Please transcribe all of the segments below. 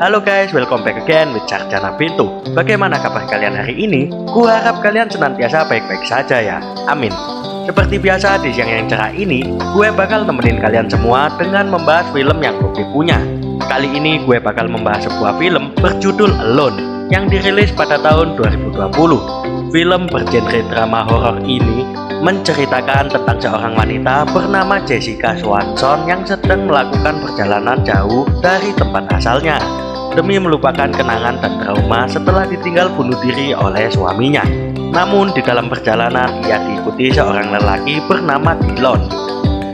Halo guys, welcome back again with Sarjana Pintu. Bagaimana kabar kalian hari ini? Kuharap kalian senantiasa baik-baik saja ya, amin. Seperti biasa di siang yang cerah ini, gue bakal nemenin kalian semua dengan membahas film yang gue punya. Kali ini gue bakal membahas sebuah film berjudul Alone yang dirilis pada tahun 2020. Film bergenre drama horor ini menceritakan tentang seorang wanita bernama Jessica Swanson yang sedang melakukan perjalanan jauh dari tempat asalnya demi melupakan kenangan dan trauma setelah ditinggal bunuh diri oleh suaminya. Namun di dalam perjalanan ia diikuti seorang lelaki bernama Dillon.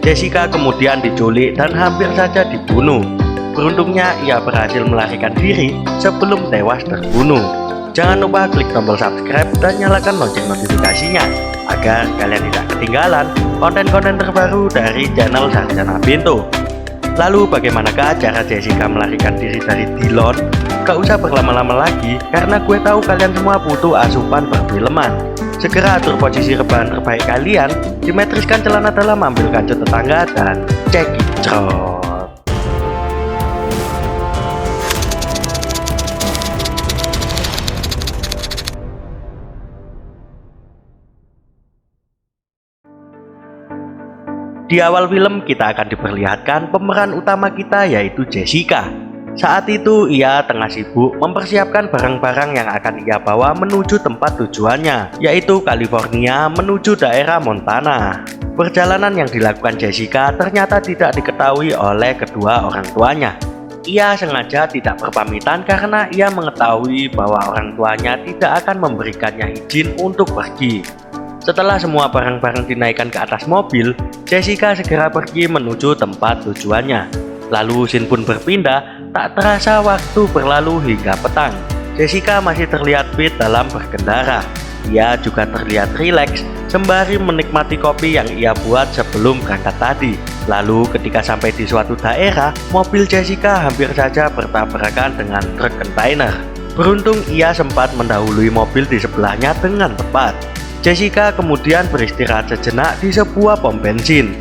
Jessica kemudian diculik dan hampir saja dibunuh. Beruntungnya ia berhasil melarikan diri sebelum tewas terbunuh. Jangan lupa klik tombol subscribe dan nyalakan lonceng notifikasinya agar kalian tidak ketinggalan konten-konten terbaru dari channel Sarjana Pintu. Lalu bagaimanakah cara Jessica melarikan diri dari Dillon? Gak usah berlama-lama lagi karena gue tahu kalian semua butuh asupan perfilman. Segera atur posisi rebahan terbaik kalian, simetriskan celana dalam, ambil kancut tetangga dan cekicot. Di awal film kita akan diperlihatkan pemeran utama kita yaitu Jessica. Saat itu ia tengah sibuk mempersiapkan barang-barang yang akan ia bawa menuju tempat tujuannya, yaitu California menuju daerah Montana. Perjalanan yang dilakukan Jessica ternyata tidak diketahui oleh kedua orang tuanya. Ia sengaja tidak berpamitan karena ia mengetahui bahwa orang tuanya tidak akan memberikannya izin untuk pergi. Setelah semua barang-barang dinaikkan ke atas mobil, Jessica segera pergi menuju tempat tujuannya. Lalu scene pun berpindah, tak terasa waktu berlalu hingga petang. Jessica masih terlihat fit dalam berkendara. Ia juga terlihat rileks sembari menikmati kopi yang ia buat sebelum berangkat tadi. Lalu ketika sampai di suatu daerah, mobil Jessica hampir saja bertabrakan dengan truk kontainer. Beruntung ia sempat mendahului mobil di sebelahnya dengan tepat. Jessica kemudian beristirahat sejenak di sebuah pom bensin.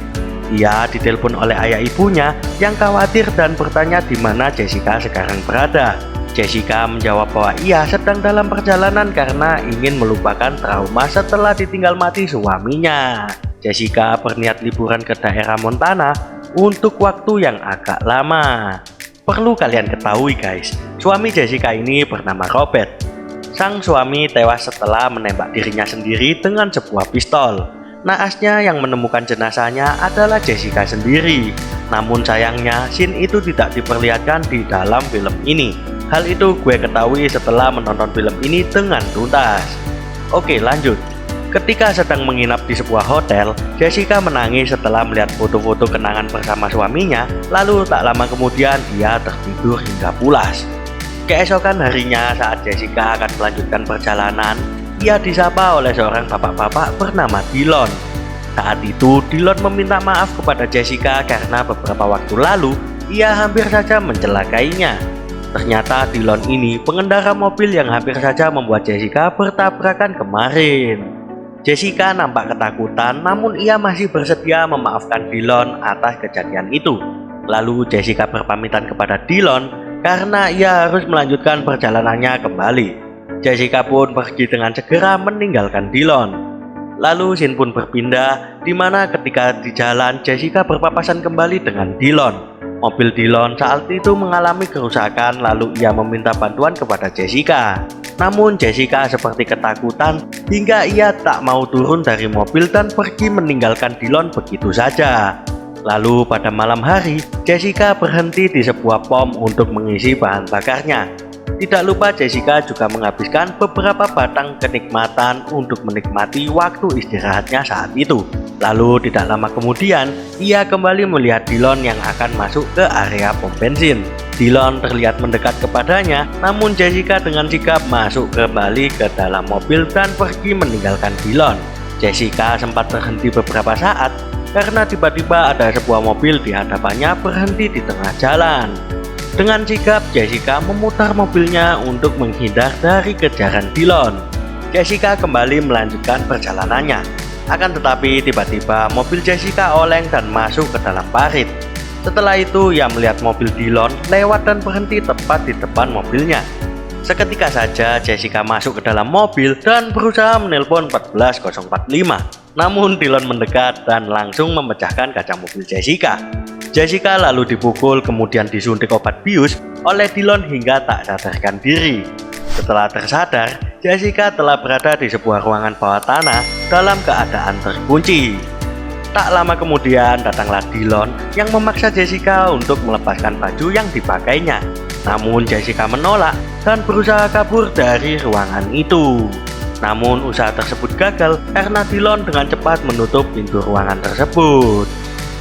Ia ditelepon oleh ayah ibunya yang khawatir dan bertanya di mana Jessica sekarang berada. Jessica menjawab bahwa ia sedang dalam perjalanan karena ingin melupakan trauma setelah ditinggal mati suaminya. Jessica berniat liburan ke daerah Montana untuk waktu yang agak lama. Perlu kalian ketahui guys, suami Jessica ini bernama Robert. Sang suami tewas setelah menembak dirinya sendiri dengan sebuah pistol. Naasnya yang menemukan jenazahnya adalah Jessica sendiri. Namun sayangnya scene itu tidak diperlihatkan di dalam film ini. Hal itu gue ketahui setelah menonton film ini dengan tuntas. Oke lanjut. Ketika sedang menginap di sebuah hotel, Jessica menangis setelah melihat foto-foto kenangan bersama suaminya. Lalu tak lama kemudian ia tertidur hingga pulas. Keesokan harinya saat Jessica akan melanjutkan perjalanan, ia disapa oleh seorang bapak-bapak bernama Dillon. Saat itu Dillon meminta maaf kepada Jessica karena beberapa waktu lalu ia hampir saja mencelakainya. Ternyata Dillon ini pengendara mobil yang hampir saja membuat Jessica bertabrakan kemarin. Jessica nampak ketakutan namun ia masih bersedia memaafkan Dillon atas kejadian itu. Lalu Jessica berpamitan kepada Dillon karena ia harus melanjutkan perjalanannya kembali. Jessica pun pergi dengan segera meninggalkan Dillon. Lalu scene pun berpindah di mana ketika di jalan Jessica berpapasan kembali dengan Dillon. Mobil Dillon saat itu mengalami kerusakan lalu ia meminta bantuan kepada Jessica. Namun Jessica seperti ketakutan hingga ia tak mau turun dari mobil dan pergi meninggalkan Dillon begitu saja. Lalu pada malam hari, Jessica berhenti di sebuah pom untuk mengisi bahan bakarnya. Tidak lupa Jessica juga menghabiskan beberapa batang kenikmatan untuk menikmati waktu istirahatnya saat itu. Lalu tidak lama kemudian, ia kembali melihat Dillon yang akan masuk ke area pom bensin. Dillon terlihat mendekat kepadanya, namun Jessica dengan sigap masuk kembali ke dalam mobil dan pergi meninggalkan Dillon. Jessica sempat terhenti beberapa saat karena tiba-tiba ada sebuah mobil di hadapannya berhenti di tengah jalan. Dengan sigap Jessica memutar mobilnya untuk menghindar dari kejaran Dillon. Jessica kembali melanjutkan perjalanannya. Akan tetapi tiba-tiba mobil Jessica oleng dan masuk ke dalam parit. Setelah itu ia melihat mobil Dillon lewat dan berhenti tepat di depan mobilnya. Seketika saja Jessica masuk ke dalam mobil dan berusaha menelpon 14045. Namun Dillon mendekat dan langsung memecahkan kaca mobil Jessica. Jessica lalu dipukul kemudian disuntik obat bius oleh Dillon hingga tak sadarkan diri. Setelah tersadar, Jessica telah berada di sebuah ruangan bawah tanah dalam keadaan terkunci. Tak lama kemudian datanglah Dillon yang memaksa Jessica untuk melepaskan baju yang dipakainya. Namun Jessica menolak dan berusaha kabur dari ruangan itu. Namun usaha tersebut gagal karena Dillon dengan cepat menutup pintu ruangan tersebut.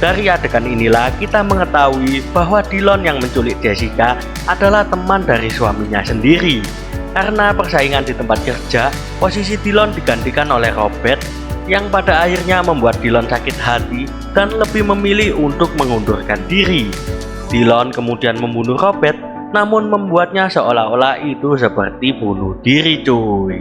Dari adegan inilah kita mengetahui bahwa Dillon yang menculik Jessica adalah teman dari suaminya sendiri. Karena persaingan di tempat kerja, posisi Dillon digantikan oleh Robert yang pada akhirnya membuat Dillon sakit hati dan lebih memilih untuk mengundurkan diri. Dillon kemudian membunuh Robert, namun membuatnya seolah-olah itu seperti bunuh diri cuy.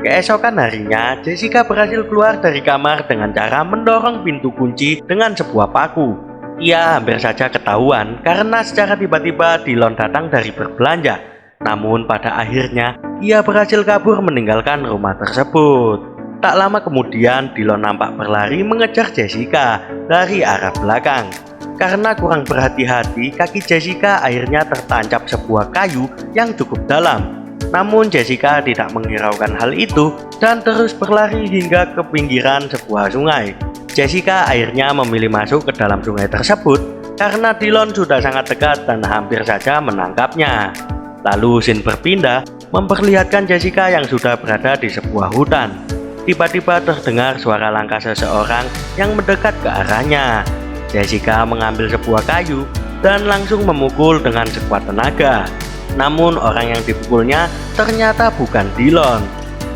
Keesokan harinya, Jessica berhasil keluar dari kamar dengan cara mendorong pintu kunci dengan sebuah paku. Ia hampir saja ketahuan karena secara tiba-tiba Dillon datang dari berbelanja. Namun pada akhirnya, ia berhasil kabur meninggalkan rumah tersebut. Tak lama kemudian, Dillon nampak berlari mengejar Jessica dari arah belakang. Karena kurang berhati-hati, kaki Jessica akhirnya tertancap sebuah kayu yang cukup dalam. Namun Jessica tidak menghiraukan hal itu dan terus berlari hingga ke pinggiran sebuah sungai. Jessica akhirnya memilih masuk ke dalam sungai tersebut karena Dillon sudah sangat dekat dan hampir saja menangkapnya. Lalu scene berpindah memperlihatkan Jessica yang sudah berada di sebuah hutan. Tiba-tiba terdengar suara langkah seseorang yang mendekat ke arahnya. Jessica mengambil sebuah kayu dan langsung memukul dengan sekuat tenaga. Namun orang yang dipukulnya ternyata bukan Dillon.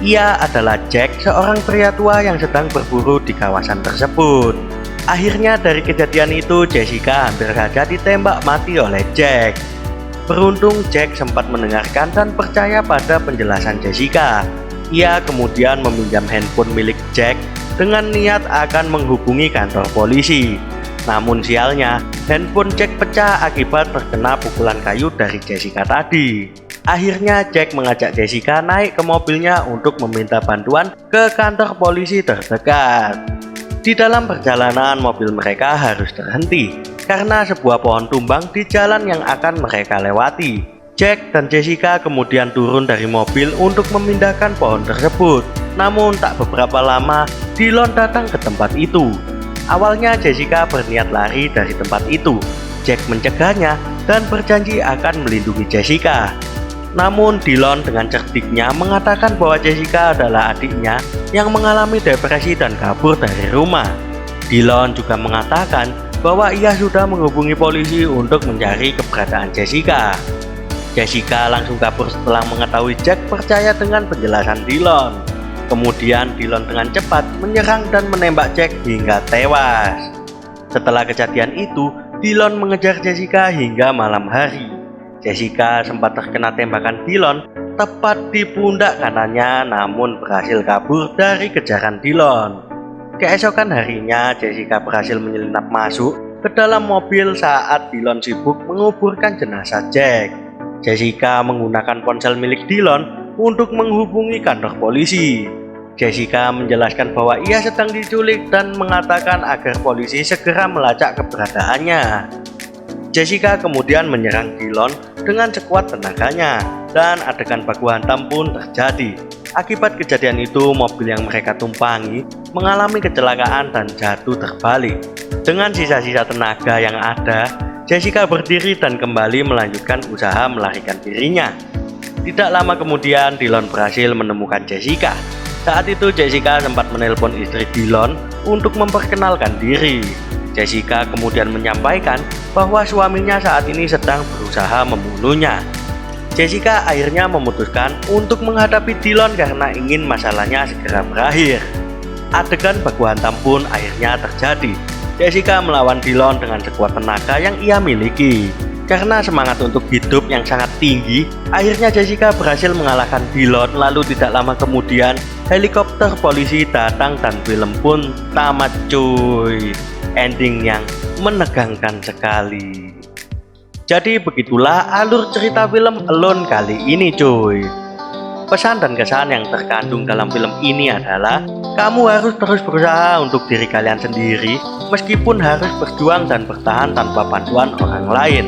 Ia adalah Jack, seorang pria tua yang sedang berburu di kawasan tersebut. Akhirnya dari kejadian itu Jessica hampir saja ditembak mati oleh Jack. Beruntung Jack sempat mendengarkan dan percaya pada penjelasan Jessica. Ia kemudian meminjam handphone milik Jack dengan niat akan menghubungi kantor polisi. Namun sialnya, handphone Jack pecah akibat terkena pukulan kayu dari Jessica tadi. Akhirnya Jack mengajak Jessica naik ke mobilnya untuk meminta bantuan ke kantor polisi terdekat. Di dalam perjalanan mobil mereka harus terhenti karena sebuah pohon tumbang di jalan yang akan mereka lewati. Jack dan Jessica kemudian turun dari mobil untuk memindahkan pohon tersebut. Namun tak beberapa lama, Dillon datang ke tempat itu. Awalnya Jessica berniat lari dari tempat itu. Jack mencegahnya dan berjanji akan melindungi Jessica. Namun Dillon dengan cerdiknya mengatakan bahwa Jessica adalah adiknya yang mengalami depresi dan kabur dari rumah. Dillon juga mengatakan bahwa ia sudah menghubungi polisi untuk mencari keberadaan Jessica. Jessica langsung kabur setelah mengetahui Jack percaya dengan penjelasan Dillon. Kemudian Dillon dengan cepat menyerang dan menembak Jack hingga tewas. Setelah kejadian itu, Dillon mengejar Jessica hingga malam hari. Jessica sempat terkena tembakan Dillon tepat di pundak kanannya, namun berhasil kabur dari kejaran Dillon. Keesokan harinya, Jessica berhasil menyelinap masuk ke dalam mobil saat Dillon sibuk menguburkan jenazah Jack. Jessica menggunakan ponsel milik Dillon untuk menghubungi kantor polisi. Jessica menjelaskan bahwa ia sedang diculik dan mengatakan agar polisi segera melacak keberadaannya. Jessica kemudian menyerang Dillon dengan sekuat tenaganya dan adegan baku hantam pun terjadi. Akibat kejadian itu, mobil yang mereka tumpangi mengalami kecelakaan dan jatuh terbalik. Dengan sisa-sisa tenaga yang ada, Jessica berdiri dan kembali melanjutkan usaha melarikan dirinya. Tidak lama kemudian, Dillon berhasil menemukan Jessica. Saat itu Jessica sempat menelpon istri Dillon untuk memperkenalkan diri. Jessica kemudian menyampaikan bahwa suaminya saat ini sedang berusaha membunuhnya. Jessica akhirnya memutuskan untuk menghadapi Dillon karena ingin masalahnya segera berakhir. Adegan baku hantam pun akhirnya terjadi. Jessica melawan Dillon dengan sekuat tenaga yang ia miliki. Karena semangat untuk hidup yang sangat tinggi, akhirnya Jessica berhasil mengalahkan Dillon. Lalu tidak lama kemudian, helikopter polisi datang dan film pun tamat cuy. Ending yang menegangkan sekali. Jadi begitulah alur cerita film Alone kali ini cuy. Pesan dan kesan yang terkandung dalam film ini adalah kamu harus terus berusaha untuk diri kalian sendiri meskipun harus berjuang dan bertahan tanpa bantuan orang lain.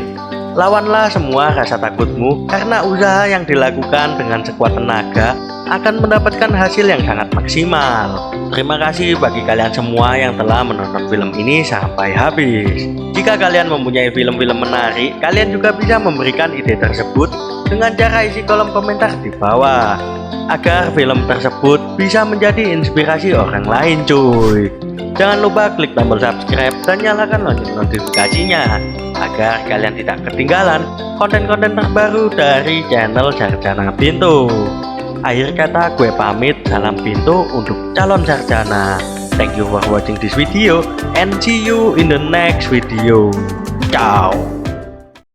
Lawanlah semua rasa takutmu karena usaha yang dilakukan dengan sekuat tenaga akan mendapatkan hasil yang sangat maksimal. Terima kasih bagi kalian semua yang telah menonton film ini sampai habis. Jika kalian mempunyai film-film menarik, kalian juga bisa memberikan ide tersebut dengan cara isi kolom komentar di bawah agar film tersebut bisa menjadi inspirasi orang lain cuy. Jangan lupa klik tombol subscribe dan nyalakan lonceng notifikasinya agar kalian tidak ketinggalan konten-konten terbaru dari channel Sarjana Pintu. Akhir kata gue pamit, salam pintu untuk calon sarjana. Thank you for watching this video and see you in the next video. Ciao.